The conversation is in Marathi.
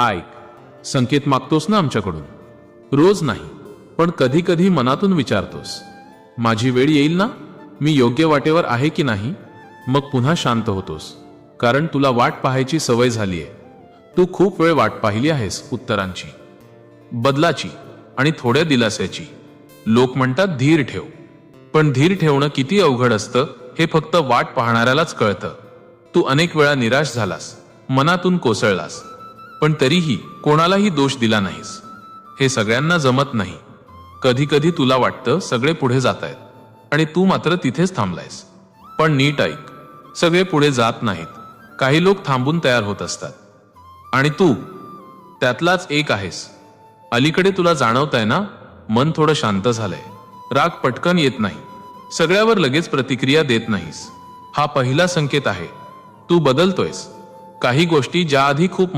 ऐक, संकेत मागतोस ना आमच्याकडून? रोज नाही, पण कधी कधी मनातून विचारतोस, माझी वेळ येईल ना? मी योग्य वाटेवर आहे की नाही? मग पुन्हा शांत होतोस, कारण तुला वाट पाहायची सवय झालीये. तू खूप वेळ वाट पाहिली आहेस उत्तरांची, बदलाची आणि थोड्या दिलास्याची. लोक म्हणतात धीर ठेव, पण धीर ठेवणं किती अवघड असतं हे फक्त वाट पाहणाऱ्यालाच कळतं. तू अनेक वेळा निराश झालास, मनातून कोसळलास, पण तरीही कोणालाही दोष दिला नाहीस. हे सगळ्यांना जमत नाही. कधी कधी तुला वाटतं सगळे पुढे जात आहेत आणि तू मात्र तिथेच थांबलायस. पण नीट ऐक, सगळे पुढे जात नाहीत. काही लोक थांबून तयार होत असतात, आणि तू त्यातलाच एक आहेस. अलीकडे तुला जाणवतंय ना, मन थोडं शांत झालंय. राग पटकन येत नाही, सगळ्यावर लगेच प्रतिक्रिया देत नाहीस. हा पहिला संकेत आहे. तू बदलतोयस. काही गोष्टी ज्या आधी खूप